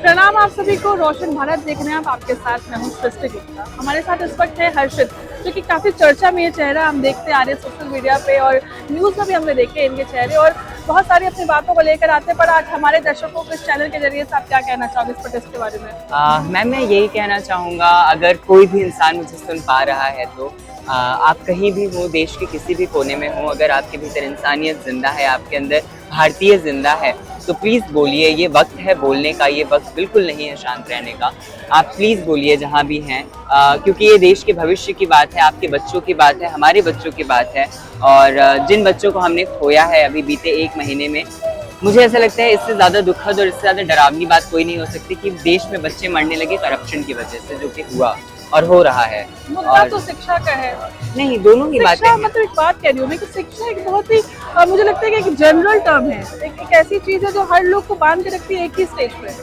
प्रणाम आप सभी को। रोशन भारत देखने आप आपके साथ मैं हूँ सृष्टि गुप्ता। हमारे साथ इस वक्त है हर्षित, जो कि काफी चर्चा में ये चेहरा हम देखते आ रहे हैं सोशल मीडिया पे और न्यूज में भी हमने देखे इनके चेहरे और बहुत सारी अपनी बातों को लेकर आते। पर आज हमारे दर्शकों को इस चैनल के जरिए से आप क्या कहना चाहोगे इस प्रोटेस्ट के बारे में? मैम मैं यही कहना चाहूँगा, अगर कोई भी इंसान मुझे सुन पा रहा है तो आप कहीं भी हो, देश के किसी भी कोने में हो, अगर आपके भीतर इंसानियत जिंदा है, आपके अंदर भारतीय जिंदा है, तो प्लीज़ बोलिए। ये वक्त है बोलने का, ये वक्त बिल्कुल नहीं है शांत रहने का। आप प्लीज़ बोलिए जहाँ भी हैं, क्योंकि ये देश के भविष्य की बात है, आपके बच्चों की बात है, हमारे बच्चों की बात है। और जिन बच्चों को हमने खोया है अभी बीते 1 महीने में, मुझे ऐसा लगता है इससे ज़्यादा दुखद और इससे ज़्यादा डरावनी बात कोई नहीं हो सकती कि देश में बच्चे मरने लगे करप्शन की वजह से, जो कि हुआ और हो रहा है। मुद्दा तो शिक्षा का है। नहीं, दोनों ही बातें हैं। मतलब एक बात कह रही हूँ मैं कि शिक्षा एक बहुत ही मुझे लगता है कि एक जनरल टर्म है, एक ऐसी चीज है जो हर लोग को बांध के रखती है एक ही स्टेज पे।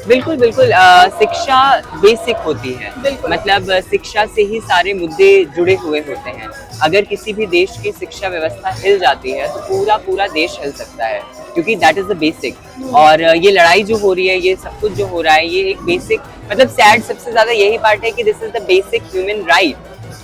बिल्कुल बिल्कुल। शिक्षा बेसिक होती है, मतलब शिक्षा से ही सारे मुद्दे जुड़े हुए होते हैं। अगर किसी भी देश की शिक्षा व्यवस्था हिल जाती है तो पूरा पूरा देश हिल सकता है, क्योंकि दैट इज द बेसिक। और ये लड़ाई जो हो रही है, ये सब कुछ जो हो रहा है, ये एक बेसिक, मतलब सैड सबसे ज्यादा यही पार्ट है कि this is the basic human right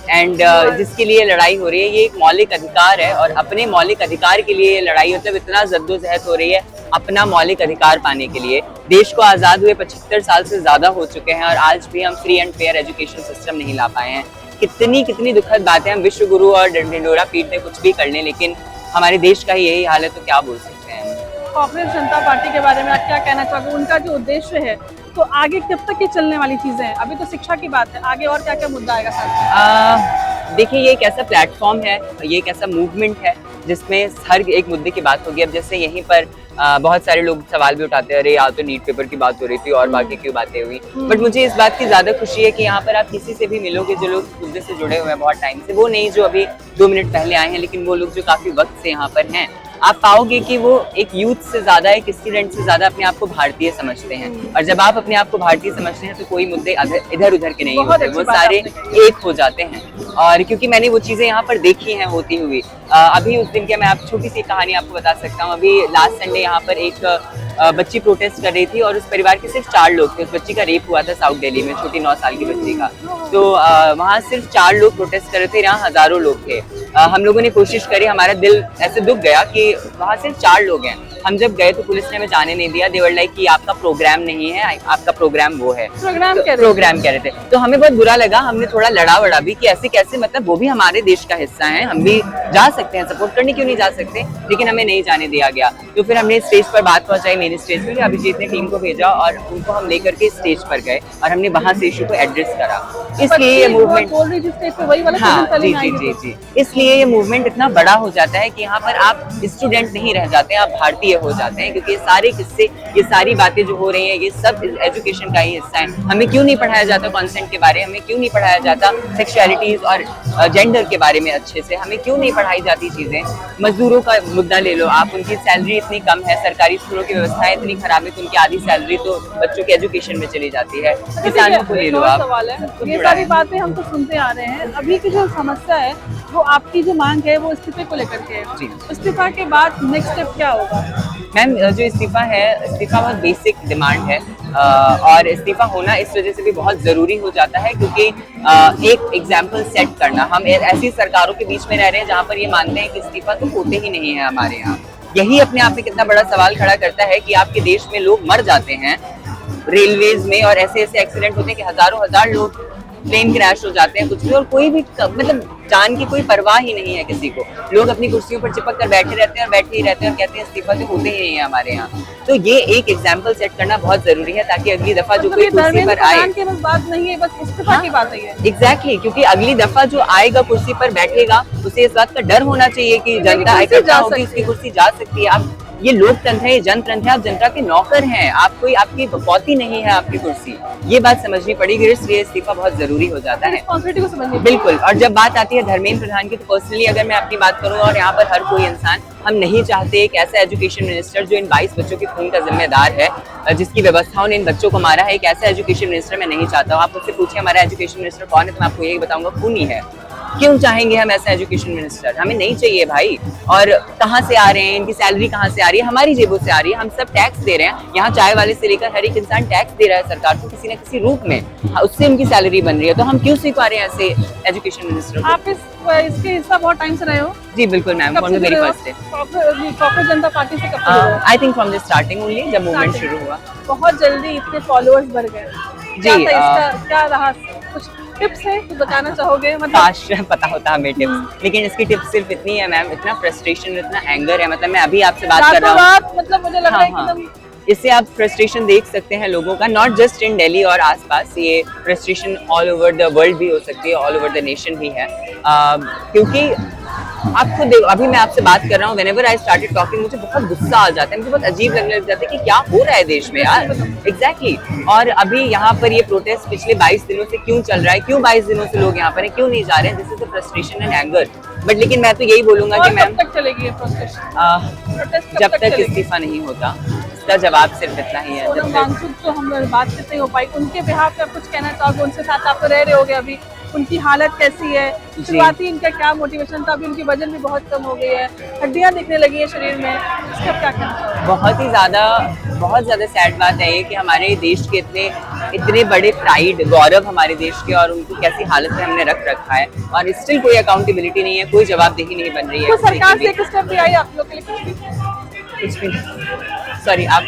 and जिसके लिए लड़ाई हो रही है, ये एक मौलिक अधिकार है। और अपने मौलिक अधिकार के लिए ये लड़ाई, मतलब इतना जद्दोजहद हो रही है अपना मौलिक अधिकार पाने के लिए। देश को आज़ाद हुए 75 साल से ज़्यादा हो चुके हैं और आज भी हम free and fair education system नहीं ला पाए हैं। कितनी दुखद बात है। हम विश्व गुरु और ढिंढोरा पीट में कुछ भी कर लें, लेकिन हमारे देश का ही यही हाल है, तो क्या बोल सकते हैं। कांग्रेस जनता पार्टी के बारे में आप क्या कहना चाहोगे? उनका जो उद्देश्य है, तो आगे कब तक ये चलने वाली चीजें हैं? अभी तो शिक्षा की बात है, आगे और क्या क्या मुद्दा आएगा साथ? देखिए, ये एक ऐसा प्लेटफॉर्म है, ये एक ऐसा मूवमेंट है जिसमें हर एक मुद्दे की बात होगी। अब जैसे यहीं पर बहुत सारे लोग सवाल भी उठाते हैं, अरे यहाँ तो नीट पेपर की बात हो रही थी और बाकी क्यों बातें हुई। बट मुझे इस बात की ज्यादा खुशी है कि यहाँ पर आप किसी से भी मिलोगे जो लोग मुद्दे से जुड़े हुए हैं बहुत टाइम से, वो नहीं जो अभी 2 मिनट पहले आए हैं, लेकिन वो लोग जो काफी वक्त से यहाँ पर हैं, आप पाओगे कि वो एक यूथ से ज्यादा, एक स्टूडेंट से ज्यादा अपने आप को भारतीय समझते हैं। और जब आप अपने आप को भारतीय समझते हैं तो कोई मुद्दे इधर उधर के नहीं होते, वो सारे एक हो जाते हैं। और क्योंकि मैंने वो चीजें यहाँ पर देखी हैं होती हुई। अभी उस दिन क्या, मैं आप छोटी सी कहानी आपको बता सकता हूँ। अभी लास्ट संडे यहाँ पर एक बच्ची प्रोटेस्ट कर रही थी और उस परिवार के सिर्फ 4 लोग थे। उस बच्ची का रेप हुआ था साउथ दिल्ली में, छोटी 9 साल की बच्ची का। तो वहाँ सिर्फ 4 लोग प्रोटेस्ट कर रहे थे, यहाँ हजारों लोग थे। हम लोगों ने कोशिश करी, हमारा दिल ऐसे दुख गया कि वहाँ सिर्फ 4 लोग हैं। हम जब गए तो पुलिस ने हमें जाने नहीं दिया। दे वर लाइक कि आपका प्रोग्राम नहीं है, आपका प्रोग्राम वो है। प्रोग्राम कह रहे थे। तो हमें बहुत बुरा लगा, हमने थोड़ा लड़ा वड़ा भी कि ऐसे कैसे, मतलब वो भी हमारे देश का हिस्सा है, हम भी जा सकते हैं, सपोर्ट करने क्यों नहीं जा सकते, लेकिन हमें नहीं जाने दिया गया। तो फिर हमने स्टेज पर बात पहुंचाई, मेन स्टेज पर। अभिजीत ने टीम को भेजा और उनको हम लेकर के स्टेज पर गए और हमने वहां से इशू को एड्रेस करा। इसलिए ये मूवमेंट, हाँ जी, इसलिए ये मूवमेंट इतना बड़ा हो जाता है कि यहाँ पर आप स्टूडेंट नहीं रह जाते हैं, आप भारतीय हो जाते हैं। क्योंकि ये सारे किस्से, ये सारी बातें जो हो रही हैं, ये सब एजुकेशन का ही हिस्सा है। हमें क्यों नहीं पढ़ाया जाता कंसेंट के बारे में, हमें क्यों नहीं पढ़ाया जाता सेक्सुअलिटीज और जेंडर के बारे में अच्छे से, हमें क्यों नहीं पढ़ाई जाती चीजें। मजदूरों का मुद्दा ले लो आप, उनकी सैलरी इतनी कम है, सरकारी स्कूलों की व्यवस्था इतनी खराब है कि उनकी आधी सैलरी तो बच्चों के एजुकेशन में चली जाती है। किसानों को ले लो आप, ये सारी बातें हम तो सुनते आ रहे हैं। अभी की जो समस्या है, वो आपकी जो मांग है, वो इस्तीफे को लेकर के है। इस्तीफा के बाद नेक्स्ट स्टेप क्या होगा? मैम, जो इस्तीफा है, इस्तीफा बहुत बेसिक डिमांड है और इस्तीफा होना इस वजह से भी बहुत ज़रूरी हो जाता है क्योंकि एक एग्जाम्पल सेट करना। हम ऐसी सरकारों के बीच में रह रहे हैं जहाँ पर ये मानते हैं कि इस्तीफा तो होते ही नहीं है हमारे यहाँ। यही अपने आप में कितना बड़ा सवाल खड़ा करता है कि आपके देश में लोग मर जाते हैं रेलवेज में, और ऐसे ऐसे एक्सीडेंट होते हैं कि हजारों लोग, प्लेन क्रैश हो जाते हैं कुछ भी, और कोई भी मतलब जान की कोई परवाह ही नहीं है किसी को। लोग अपनी कुर्सियों पर चिपक कर बैठे रहते हैं और बैठे ही रहते हैं और कहते हैं इस्तीफा तो होते ही नहीं है हमारे यहाँ। तो ये एक एग्जाम्पल सेट करना बहुत जरूरी है ताकि अगली दफा जो कोई कुर्सी पर आए, बात नहीं है, बस इस्तीफा की बात है। एग्जैक्टली, क्योंकि अगली दफा जो आएगा कुर्सी पर बैठेगा, उसे इस बात का डर होना चाहिए कि जनता इकट्ठा होगी, उसकी कुर्सी जा सकती है। आप, ये लोकतंत्र है, ये जनतंत्र है, आप जनता के नौकर हैं, आप कोई आपकी बकौती नहीं है आपकी कुर्सी। ये बात समझनी पड़ेगी, इसलिए इस्तीफा बहुत जरूरी हो जाता है। बिल्कुल। और जब बात आती है धर्मेंद्र प्रधान की, तो पर्सनली अगर मैं अपनी बात करूँ, और यहाँ पर हर कोई इंसान, हम नहीं चाहते एक ऐसा एजुकेशन मिनिस्टर जो इन 22 बच्चों के खून का जिम्मेदार है, जिसकी व्यवस्थाओं ने इन बच्चों को मारा है। एक ऐसा एजुकेशन मिनिस्टर मैं नहीं चाहता हूँ। आप मुझसे पूछिए हमारा एजुकेशन मिनिस्टर कौन है, तो मैं आपको यही बताऊंगा, खूनी है। क्यों चाहेंगे हम ऐसा एजुकेशन मिनिस्टर? हमें नहीं चाहिए भाई। और कहाँ से आ रहे हैं, इनकी सैलरी कहाँ से आ रही है? हमारी जेबों से आ रही है, हम सब टैक्स दे रहे हैं। यहाँ चाय वाले से लेकर हर एक इंसान टैक्स दे रहा है सरकार को किसी न किसी रूप में, उससे उनकी सैलरी बन रही है। तो हम क्यों स्वीकार रहे हैं ऐसे एजुकेशन मिनिस्टर को? आप इसके हिस्सा बहुत टाइम से रहे हो? जी बिल्कुल ma'am, from the very first day. Congress Janata party से कब से जुड़े हो? I think from the starting only, जब मूवमेंट शुरू हुआ। बहुत जल्दी इतने फॉलोअर्स बढ़ गए, क्या था इसका, क्या रहा? कुछ टिप्स है तो बताना चाहोगे? मतलब काश पता होता हमें टिप्स, लेकिन इसकी टिप्स सिर्फ इतनी है मैम, इतना फ्रस्ट्रेशन, इतना एंगर है। मतलब मैं अभी आपसे बात कर रहा हूँ, रात मतलब मुझे लग रहा है कि एकदम इससे आप फ्रस्ट्रेशन देख सकते हैं लोगों का, नॉट जस्ट इन दिल्ली और आसपास, ये frustration all over the world भी हो सकती है, ऑल ओवर द नेशन भी है। क्योंकि आपको देखो, अभी मैं आपसे बात कर रहा हूँ, व्हेनेवर आई स्टार्टेड टॉकिंग मुझे बहुत गुस्सा आ जाता है, मुझे बहुत अजीब लगने लग जाता है कि क्या हो रहा है देश में यार। एग्जैक्टली और अभी यहाँ पर ये प्रोटेस्ट पिछले 22 दिनों से क्यों चल रहा है, क्यों 22 दिनों से लोग यहाँ पर हैं, क्यों नहीं जा रहे हैं? This is the frustration and anger. But लेकिन मैं तो यही बोलूंगा कि मैम, कब तक चलेगी ये प्रोटेस्ट? जब तक इस्तीफा नहीं होता, इसका जवाब सिर्फ इतना ही है। सोनम वांगचुक जो हम बात करते हो पाई, उनके बिहाफ पे आप कुछ कहना चाहोगे? उनके साथ आप तो रह रहे होगे अभी, उनकी हालत कैसी है? शुरुआती इनका क्या मोटिवेशन था? अभी उनकी वजन भी बहुत कम हो गई है, हड्डियां दिखने लगी है शरीर में, इसका क्या कहना चाहोगे? बहुत ज्यादा सैड बात है ये कि हमारे देश के इतने बड़े प्राइड, गौरव हमारे देश के, और उनकी कैसी हालत में हमने रख रखा है, और स्टिल कोई अकाउंटेबिलिटी नहीं है, कोई जवाबदेही नहीं बन रही है। तो सरकार से एक स्टेप भी आई आप लोग के लिए? कुछ भी सॉरी, आप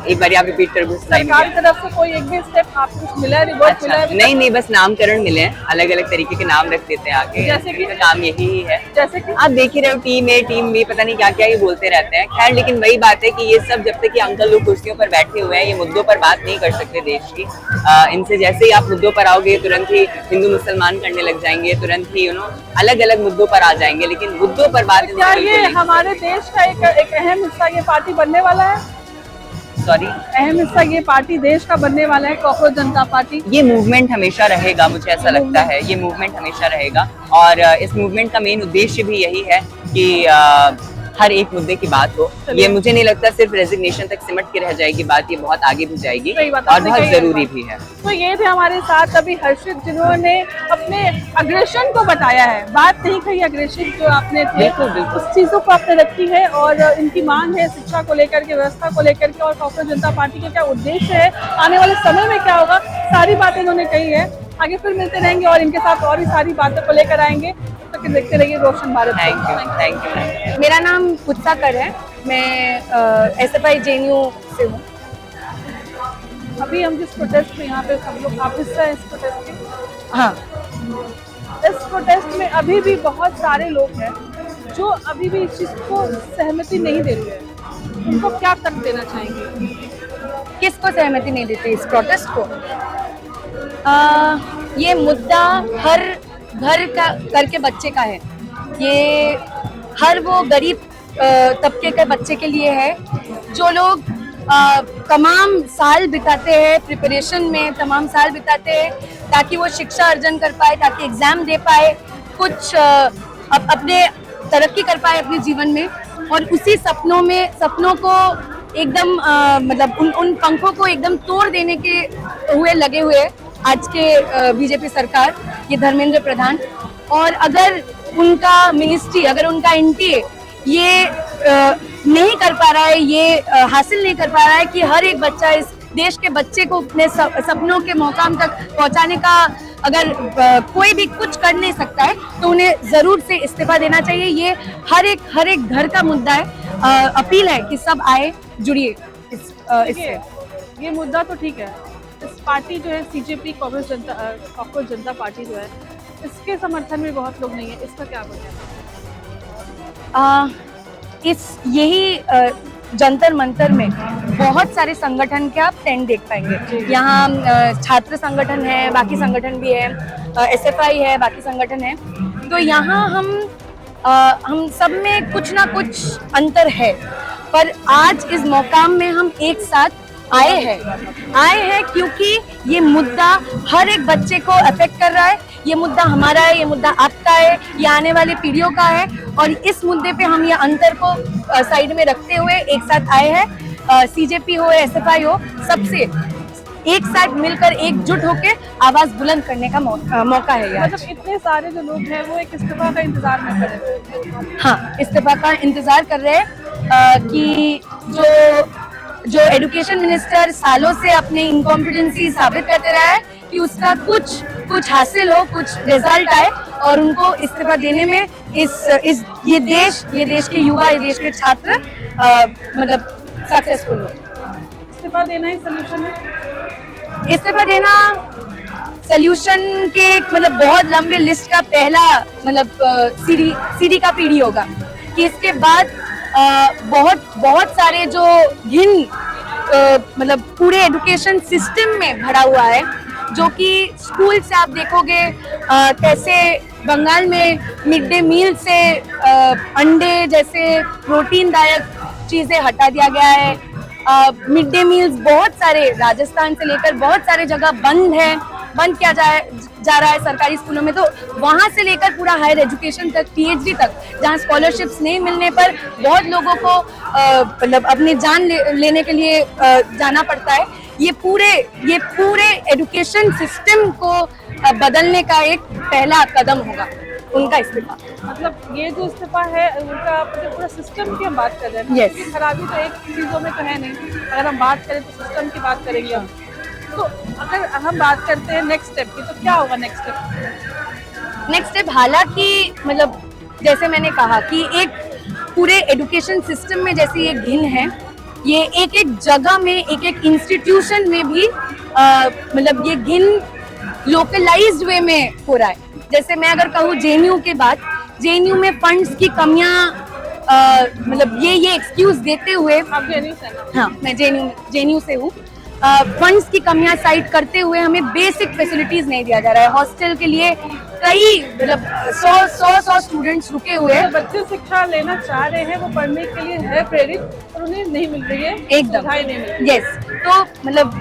एक बार आप रिपीट कर दो। सरकार की तरफ से कोई एक भी स्टेप आपको कुछ मिला है, रिवॉर्ड मिला है? नहीं, बस नामकरण मिले हैं, अलग अलग तरीके के नाम रख देते हैं आगे, जैसे कि काम यही ही है। जैसे कि आप देख ही रहे हो, टीम ए टीम बी, पता नहीं क्या क्या ये बोलते रहते हैं। खैर, लेकिन वही बात है कि ये सब जब तक ये अंकल लोग कुर्सियों पर बैठे हुए हैं, ये मुद्दों पर बात नहीं कर सकते देश की। इनसे जैसे ही आप मुद्दों पर आओगे, तुरंत ही हिंदू मुसलमान करने लग जाएंगे, तुरंत ही अलग अलग मुद्दों पर आ जाएंगे, लेकिन मुद्दों पर बात। क्या ये हमारे देश का एक अहम हिस्सा ये पार्टी बनने वाला है? सॉरी, अहम हिस्सा ये पार्टी देश का बनने वाला है, कांग्रेस जनता पार्टी? ये मूवमेंट हमेशा रहेगा, मुझे ऐसा लगता है, ये मूवमेंट हमेशा रहेगा। और इस मूवमेंट का मेन उद्देश्य भी यही है कि हर एक मुद्दे की बात हो। ये मुझे नहीं लगता सिर्फ रेजिग्नेशन तक सिमट के रह जाएगी बात, ये बहुत आगे भी जाएगी और बहुत जरूरी भी है। तो ये थे हमारे साथ अभी हर्षित, जिन्होंने अपने अग्रेशन को बताया है, बात नहीं कही अग्रेशन जो आपने थे, उस चीजों को आपने रखी है, और इनकी मांग है शिक्षा को लेकर के, व्यवस्था को लेकर के, और कांग्रेस जनता पार्टी के क्या उद्देश्य है, आने वाले समय में क्या होगा, सारी बातें इन्होंने कही है। आगे फिर मिलते रहेंगे और इनके साथ और भी सारी बातों को लेकर आएंगे। तो देखते रहिए रोशन भारत। Thank you. मेरा नाम उत्साकर है, मैं SFI JNU से हूँ। अभी हम जिस प्रोटेस्ट में यहाँ पे सब लोग, आप हिस्सा है इस प्रोटेस्ट के? हाँ, इस प्रोटेस्ट में अभी भी बहुत सारे लोग हैं जो अभी भी इस चीज को सहमति नहीं दे रहे हैं, उनको क्या तक देना चाहेंगे? किसको सहमति नहीं देते इस प्रोटेस्ट को? ये मुद्दा हर घर का करके बच्चे का है, ये हर वो गरीब तबके के बच्चे के लिए है जो लोग तमाम साल बिताते हैं प्रिपरेशन में, तमाम साल बिताते हैं ताकि वो शिक्षा अर्जन कर पाए, ताकि एग्जाम दे पाए, कुछ अपने तरक्की कर पाए अपने जीवन में, और उसी सपनों को एकदम मतलब उन पंखों को एकदम तोड़ देने के हुए लगे हुए आज के बीजेपी सरकार, ये धर्मेंद्र प्रधान। और अगर उनका मिनिस्ट्री, अगर उनका NTA ये नहीं कर पा रहा है, ये हासिल नहीं कर पा रहा है कि हर एक बच्चा, इस देश के बच्चे को अपने सपनों के मुकाम तक पहुंचाने का, अगर कोई भी कुछ कर नहीं सकता है तो उन्हें जरूर से इस्तीफा देना चाहिए। ये हर एक घर का मुद्दा है। अपील है कि सब आए, जुड़िए इससे। ये मुद्दा तो ठीक है, इस पार्टी जो है CJP, कांग्रेस जनता पार्टी जो है, इसके समर्थन में बहुत लोग नहीं है, इसका क्या वजह है? यही जंतर मंतर में बहुत सारे संगठन के आप टेंट देख पाएंगे। यहाँ छात्र संगठन है, बाकी संगठन भी है, SFI है, बाकी संगठन है। तो यहाँ हम सब में कुछ ना कुछ अंतर है, पर आज इस मौकाम में हम एक साथ आए हैं क्योंकि ये मुद्दा हर एक बच्चे को अफेक्ट कर रहा है। ये मुद्दा हमारा है, ये मुद्दा आपका है, ये आने वाली पीढ़ियों का है, और इस मुद्दे पे हम ये अंतर को साइड में रखते हुए एक साथ आए हैं। CJP हो, SFI हो, सबसे एक साथ मिलकर एकजुट होकर आवाज बुलंद करने का मौका है यार। मतलब इतने सारे जो लोग हैं वो एक इस्तीफा का इंतजार में खड़े हैं। हाँ, इस्तीफा का इंतजार कर रहे हैं कि जो एजुकेशन मिनिस्टर सालों से अपने इनकॉम्पिटेंसी साबित करते रहा है कि उसका कुछ हासिल हो, कुछ रिजल्ट आए और उनको इस्तीफा देने में ये देश के युवा, ये देश के छात्र मतलब सक्सेसफुल हो। इस्तीफा देना ही सोल्यूशन है? इस्तीफा देना सोल्यूशन के मतलब बहुत लंबे लिस्ट का पहला मतलब सीढ़ी का पीढ़ी होगा कि इसके बाद बहुत सारे जो मतलब पूरे एजुकेशन सिस्टम में भरा हुआ है, जो कि स्कूल से आप देखोगे कैसे बंगाल में मिड डे मील से अंडे जैसे प्रोटीनदायक चीजें हटा दिया गया है। मिड डे मील्स बहुत सारे राजस्थान से लेकर बहुत सारे जगह बंद किया जा रहा है सरकारी स्कूलों में। तो वहां से लेकर पूरा हायर एजुकेशन तक, PhD तक, जहां स्कॉलरशिप्स नहीं मिलने पर बहुत लोगों को मतलब अपनी जान लेने के लिए जाना पड़ता है। ये पूरे एजुकेशन सिस्टम को बदलने का एक पहला कदम होगा उनका इस्तीफा। मतलब ये जो इस्तीफा है उनका पूरा सिस्टम की हम बात कर रहे हैं। Yes. क्योंकि खराबी तो एक चीजों में तो है नहीं, अगर हम बात करें तो सिस्टम की बात करेंगे हम। तो अगर हम बात करते हैं नेक्स्ट स्टेप की, तो क्या होगा नेक्स्ट स्टेप? हालांकि मतलब जैसे मैंने कहा कि एक पूरे एजुकेशन सिस्टम में जैसे ये घिन है, ये एक जगह में एक इंस्टीट्यूशन में भी मतलब ये घिन लोकलाइज्ड वे में हो रहा है। जैसे मैं अगर कहूँ JNU के बाद, JNU में फंड्स की कमियां मतलब ये एक्सक्यूज देते हुए, आप JNU से ना? हाँ, मैं JNU से हूँ। फंड्स की कमियां साइड करते हुए हमें बेसिक फैसिलिटीज नहीं दिया जा रहा है। हॉस्टल के लिए कई मतलब 100 स्टूडेंट्स रुके हुए हैं। बच्चे शिक्षा लेना चाह रहे हैं, वो पढ़ने के लिए है प्रेरित, और उन्हें नहीं मिल रही है, एकदम सुविधाएं नहीं मिल रही। यस, तो मतलब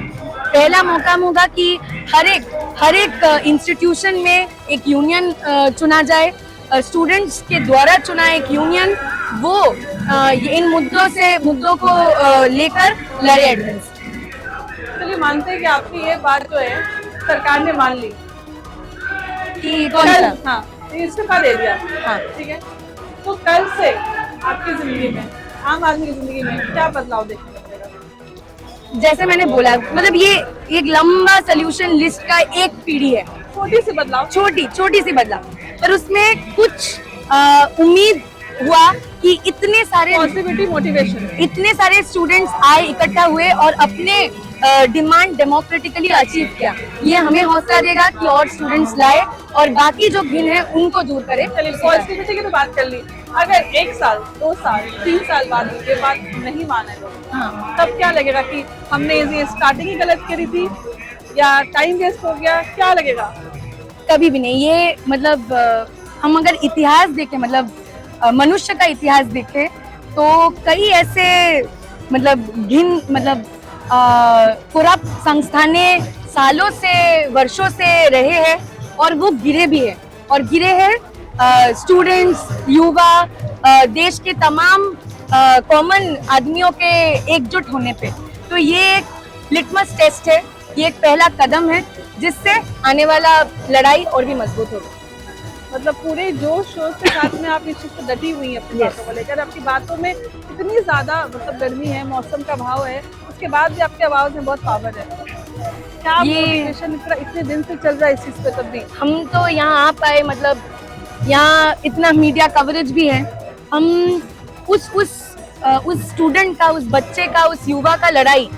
पहला मौका होगा कि हर एक इंस्टीट्यूशन में एक यूनियन चुना जाए, स्टूडेंट्स के द्वारा चुना एक यूनियन, वो इन मुद्दों को लेकर लड़े एडवांस। चलिए मानते हैं कि आपकी ये बात जो है सरकार ने मान ली कि कौन सा? हाँ, इस्तीफा दे दिया। हाँ, ठीक है, तो कल से आपकी जिंदगी में, आम आदमी की जिंदगी में क्या बदलाव देखने को मिलेगा? जैसे मैंने बोला मतलब ये एक लंबा सोल्यूशन लिस्ट का एक पीढ़ी है। छोटी सी बदलाव, छोटी सी बदलाव, पर उसमें कुछ उम्मीद हुआ कि इतने सारे पॉजिटिविटी, मोटिवेशन, इतने सारे स्टूडेंट्स आए, इकट्ठा हुए और अपने डिमांड डेमोक्रेटिकली अचीव किया। ये हमें हौसला देगा कि और स्टूडेंट्स लाए और बाकी जो भिन्न है उनको दूर करें। चलिए पॉजिटिविटी की तो बात कर ली, अगर 1 साल, 2 साल, 3 साल बाद ये बात नहीं माने लोग, हाँ, तब क्या लगेगा कि हमने ये स्टार्टिंग ही गलत करी थी या टाइम वेस्ट हो गया? क्या लगेगा? कभी भी नहीं। ये मतलब हम अगर इतिहास देखें, मतलब मनुष्य का इतिहास देखें, तो कई ऐसे मतलब करप्ट संस्थानें सालों से, वर्षों से रहे हैं और वो गिरे भी है, और गिरे हैं स्टूडेंट्स, युवा, देश के तमाम कॉमन आदमियों के एकजुट होने पे। तो ये एक लिटमस टेस्ट है, ये एक पहला कदम है जिससे आने वाला लड़ाई और भी मजबूत होगी। मतलब पूरे जोश शोर के साथ में आप इस चीज पे डटी हुई हैं अपनी बातों को लेकर। आपकी बातों में इतनी ज्यादा मतलब गर्मी है, मौसम का भाव है, उसके बाद भी आपकी आवाज में बहुत पावर है। क्या मोटिवेशन इतने दिन से चल रहा है इस चीज पे? तब भी हम तो यहाँ आ पाए, मतलब यहाँ इतना मीडिया कवरेज भी है। हम उस स्टूडेंट का, उस बच्चे का, उस युवा का लड़ाई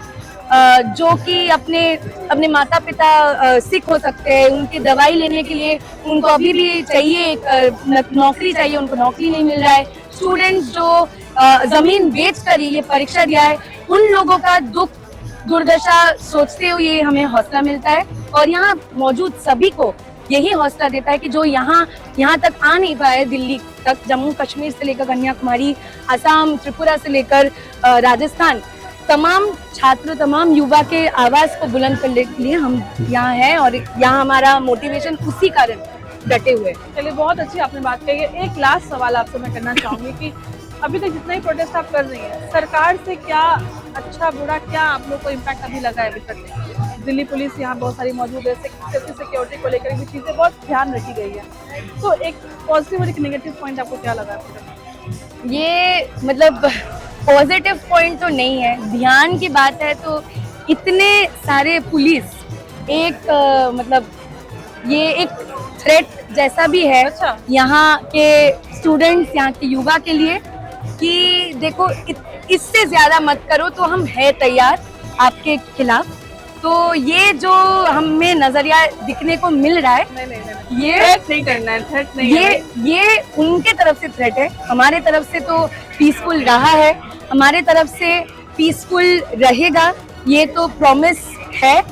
जो कि अपने माता पिता सिक हो सकते हैं, उनकी दवाई लेने के लिए उनको अभी भी चाहिए नौकरी चाहिए, उनको नौकरी नहीं मिल रहा है। स्टूडेंट्स जो जमीन बेच कर ये परीक्षा दिया है, उन लोगों का दुख दुर्दशा सोचते हुए हमें हौसला मिलता है। और यहाँ मौजूद सभी को यही हौसला देता है कि जो यहाँ तक आ नहीं पाए, दिल्ली तक, जम्मू कश्मीर से लेकर कन्याकुमारी, असम, त्रिपुरा से लेकर राजस्थान, तमाम छात्र, तमाम युवा के आवाज को बुलंद करने के लिए हम यहाँ हैं और यहाँ हमारा मोटिवेशन उसी कारण डटे हुए। चलिए बहुत अच्छी आपने बात कही है। एक लास्ट सवाल आपसे मैं करना चाहूंगी कि अभी तक जितना ही प्रोटेस्ट आप कर रही हैं, सरकार से क्या अच्छा बुरा क्या आप लोग को इम्पैक्ट अभी लगा है अभी तक? दिल्ली पुलिस यहाँ बहुत सारी मौजूद है, सिक्योरिटी को लेकर भी चीज़ें बहुत ध्यान रखी गई है। तो एक पॉजिटिव और एक नेगेटिव पॉइंट आपको क्या लगा? ये मतलब पॉजिटिव पॉइंट तो नहीं है, ध्यान की बात है तो इतने सारे पुलिस एक मतलब ये एक थ्रेट जैसा भी है अच्छा। यहाँ के स्टूडेंट्स, यहाँ के युवा के लिए कि देखो इससे ज्यादा मत करो तो हम है तैयार आपके खिलाफ। तो ये जो हमें नजरिया दिखने को मिल रहा है, नहीं, ये थ्रेट नहीं करना है, थ्रेट नहीं है। ये उनके तरफ से थ्रेट है, हमारे तरफ से तो पीसफुल रहा है, हमारे तरफ से पीसफुल रहेगा, ये तो प्रॉमिस है।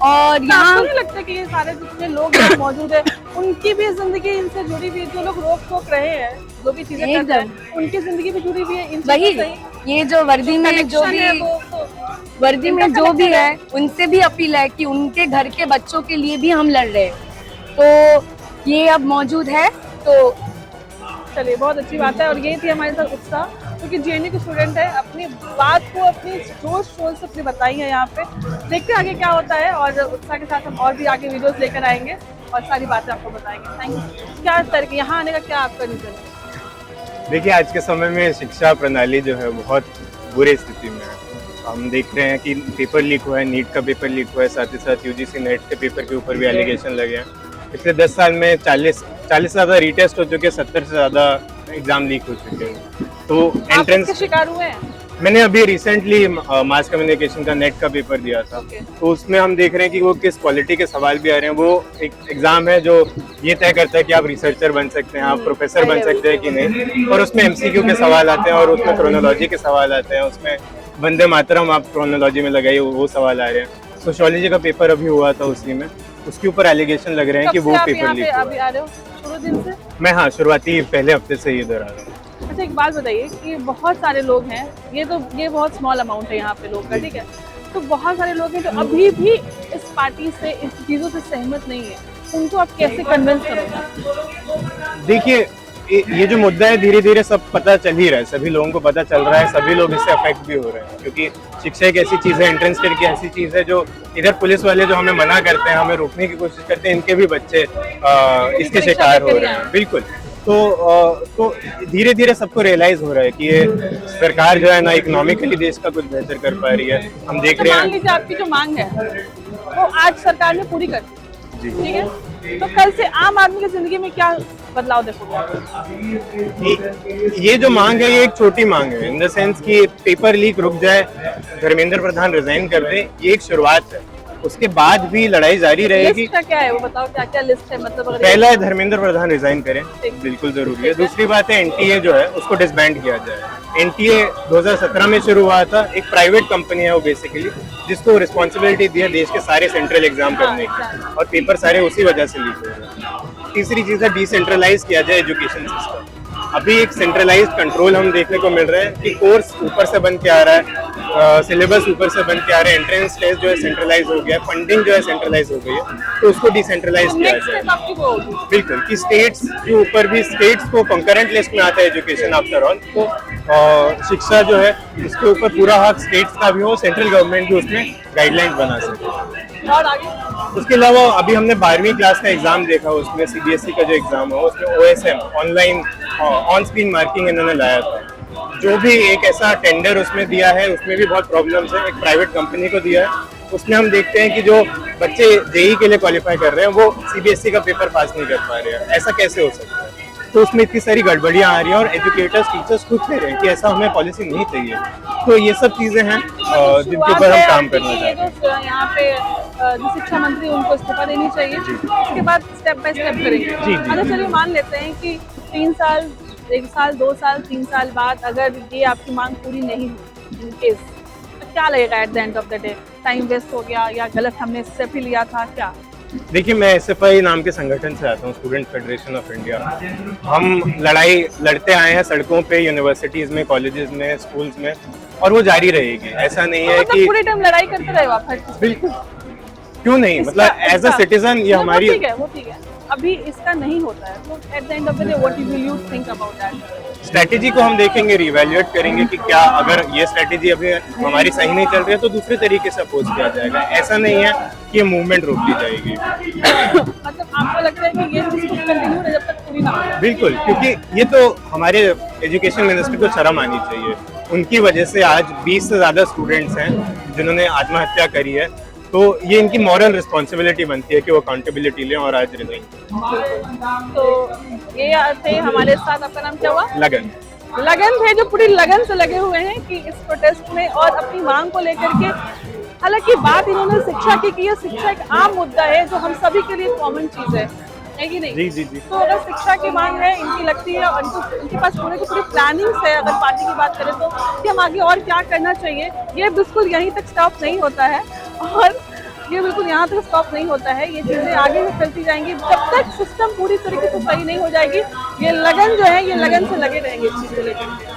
और यहाँ आपको नहीं लगता कि ये सारे जितने लोग यहाँ मौजूद है उनकी भी जिंदगी इनसे जुड़ी हुई है? जो लोग रोक टोक रहे हैं, जो भी चीजें कर रहे हैं, उनकी जिंदगी भी जुड़ी हुई है इनसे? वही ये जो वर्दी में जो भी वर्दी में जो भी है उनसे भी अपील है कि उनके घर के बच्चों के लिए भी हम लड़ रहे हैं। तो ये अब मौजूद है, तो चलिए बहुत अच्छी बात है। और ये थी हमारे साथ उत्साह, क्योंकि जेएनयू के स्टूडेंट है, अपनी बात को अपनी जोश शोर से अपनी बताई है यहाँ पे। देखते हैं आगे क्या होता है, और उत्साह के साथ हम और भी आगे वीडियोस लेकर आएंगे और सारी बातें आपको बताएंगे। Thank you. क्या तरीके यहाँ आने का क्या आपका रीजन है? देखिए, आज के समय में शिक्षा प्रणाली जो है बहुत बुरी स्थिति में है। हम देख रहे हैं कि पेपर लीक हुआ है, नीट का पेपर लीक हुआ है, साथ ही साथ यूजीसी नेट के पेपर के ऊपर भी एलिगेशन लगे हैं। पिछले 10 साल में 40 से ज़्यादा रीटेस्ट हो चुके हैं, 70 से ज़्यादा एग्जाम लीक हो चुके हैं। तो एंट्रेंस के शिकार हुए हैं? मैंने अभी रिसेंटली मास कम्युनिकेशन का नेट का पेपर दिया था। तो उसमें हम देख रहे हैं कि वो किस क्वालिटी के सवाल भी आ रहे हैं। वो एक एग्जाम है जो ये तय करता है कि आप रिसर्चर बन सकते हैं, आप प्रोफेसर बन सकते हैं कि नहीं। और उसमें एमसीक्यू के सवाल आते हैं और उसमें क्रोनोलॉजी के सवाल आते हैं, उसमें वंदे मातरम आप क्रोनोलॉजी में लगाइए, वो सवाल आ रहे हैं। सोशियोलॉजी का पेपर अभी हुआ था, उसी में उसके ऊपर एलिगेशन लग रहे हैं कि वो पेपर लीक अभी आ रहे हो शुरू दिन से? मैं हाँ, शुरुआती पहले हफ्ते से इधर आ रहा हूँ। अच्छा, एक बात बताइए कि बहुत सारे लोग हैं, ये बहुत स्मॉल अमाउंट है यहाँ पे लोग का, ठीक है? तो बहुत सारे लोग हैं जो अभी भी इस पार्टी से, इस चीज़ों से सहमत नहीं है, उनको आप कैसे कन्विंस करोगे? देखिए, ये जो मुद्दा है धीरे धीरे सब पता चल ही रहा है, सभी लोगों को पता चल रहा है, सभी लोग इससे अफेक्ट भी हो रहे हैं। क्योंकि शिक्षा एक ऐसी चीज़ है, एंट्रेंस टेस्ट की ऐसी चीज़ है जो इधर पुलिस वाले जो हमें मना करते हैं, हमें रोकने की कोशिश करते हैं, इनके भी बच्चे इसके शिकार हो रहे हैं। बिल्कुल। तो धीरे धीरे सबको रियलाइज हो रहा है कि ये सरकार जो है ना इकोनॉमिकली देश का कुछ बेहतर कर पा रही है। हम देख रहे हैं, मान लीजिए आपकी जो मांग है वो आज सरकार ने पूरी कर दी, ठीक है, तो कल से आम आदमी की जिंदगी में क्या बदलाव देखोगे आप? ये जो मांग है ये एक छोटी मांग है, इन द सेंस कि पेपर लीक रुक जाए, धर्मेंद्र प्रधान रिजाइन कर दे, ये एक शुरुआत है। उसके बाद भी लड़ाई जारी रहेगी। लिस्ट का क्या है वो बताओ, क्या क्या लिस्ट है? मतलब अगर पहला है धर्मेंद्र प्रधान रिजाइन करें, बिल्कुल जरूरी है। दूसरी बात है एनटीए जो है उसको डिसबैंड किया जाए। एनटीए 2017 में शुरू हुआ था, एक प्राइवेट कंपनी है वो बेसिकली, जिसको रिस्पॉन्सिबिलिटी दी है देश के सारे सेंट्रल एग्जाम करने की, और पेपर सारे उसी वजह से लीक हो रहे हैं। तीसरी चीज है डिसेंट्रलाइज किया जाए एजुकेशन सिस्टम। अभी एक सेंट्रलाइज्ड कंट्रोल हम देखने को मिल रहा है कि कोर्स ऊपर से बन के आ रहा है, सिलेबस ऊपर से बन के आ रहा है, एंट्रेंस टेस्ट जो है सेंट्रलाइज हो गया है, फंडिंग जो है सेंट्रलाइज हो गई है, तो उसको डिसेंट्रलाइज किया जाए। बिल्कुल, कि स्टेट्स के ऊपर भी, स्टेट्स को कंकरेंट लिस्ट में आता है एजुकेशन आफ्टर ऑल, तो शिक्षा जो है उसके ऊपर पूरा हक स्टेट्स का भी हो, सेंट्रल गवर्नमेंट भी उसमें गाइडलाइंस बना सके। और आगे उसके अलावा अभी हमने 12वीं क्लास का एग्जाम देखा, उसमें सीबीएसई का जो एग्जाम है उसमें OSM online on screen marking इन्होंने लाया था। जो भी एक ऐसा टेंडर उसमें दिया है उसमें भी बहुत प्रॉब्लम्स है, एक प्राइवेट कंपनी को दिया है। उसमें हम देखते हैं कि जो बच्चे जेईई के लिए क्वालिफाई कर रहे हैं वो सीबीएसई का पेपर पास नहीं कर पा रहे हैं। ऐसा कैसे हो सकता है? तो उसमें इतनी सारी गड़बड़ियां आ रही हैं, और एजुकेटर्स, टीचर्स खुद कह रहे हैं कि ऐसा हमें पॉलिसी नहीं चाहिए। तो ये सब चीजें हैं जिनके ऊपर हम काम करना चाहते हैं। यहाँ पे जो शिक्षा मंत्री उनको इस्तीफा देनी चाहिए, उसके बाद स्टेप बाय स्टेप करेंगे। अच्छा, चलिए मान लेते हैं कि 3 साल, 1 साल, 2 साल, 3 साल बाद अगर ये आपकी मांग पूरी नहीं हुई इन केस, तो क्या लगेगा at the end of the day? Time waste हो गया या गलत हमने स्टेप ही लिया था, क्या? देखिए, मैं एसएफआई नाम के संगठन से आता हूँ, स्टूडेंट फेडरेशन ऑफ इंडिया। हम लड़ाई लड़ते आए हैं सड़कों पे, यूनिवर्सिटीज में, कॉलेजेस में, स्कूल्स में, और वो जारी रहेगी। ऐसा नहीं है कि पूरे टाइम लड़ाई करते रहे आप हर चीज़? बिल्कुल, क्यों नहीं, मतलब एज अ सिटीजन ये हमारी, वो ठीक है। अभी इसका नहीं होता है, तो eight the end of the day what will you think about that? Strategy को हम देखेंगे, रिवैल्यूएट करेंगे कि क्या अगर ये स्ट्रेटेजी अभी हमारी सही नहीं चल रही है तो दूसरे तरीके से अप्रोच किया जाएगा। ऐसा नहीं है कि ये मूवमेंट रोक ली जाएगी। मतलब आपको लगता है कि ये चीज कंटिन्यू है जब तक पूरी ना हो? बिल्कुल, क्योंकि ये तो हमारे एजुकेशन मिनिस्टर को शर्म आनी चाहिए। उनकी वजह से आज 20 से ज्यादा स्टूडेंट्स हैं जिन्होंने आत्महत्या करी है, तो ये इनकी मॉरल रिस्पॉन्सिबिलिटी बनती है कि वो अकाउंटेबिलिटी लें और आज रिजाइन करें। तो ये थे हमारे साथ, आपका नाम क्या हुआ? लगन। लगन थे, जो पूरी लगन से लगे हुए हैं कि इस प्रोटेस्ट में और अपनी मांग को लेकर के। हालांकि बात इन्होंने शिक्षा की कि ये शिक्षा एक आम मुद्दा है जो हम सभी के लिए कॉमन चीज है कि नहीं? जी जी जी। तो अगर शिक्षा की मांग है, इनकी लगती है और इनके पास पूरे की पूरी प्लानिंग्स है, अगर पार्टी की बात करें तो कि हम आगे और क्या करना चाहिए, ये बिल्कुल यहीं तक स्टॉप नहीं होता है और ये बिल्कुल यहाँ तक स्टॉप नहीं होता है। ये चीजें आगे भी चलती जाएंगी जब तक सिस्टम पूरी तरीके से सही नहीं हो जाएगी। ये लगन जो है, ये लगन से लगे रहेंगे इस चीज को लेकर।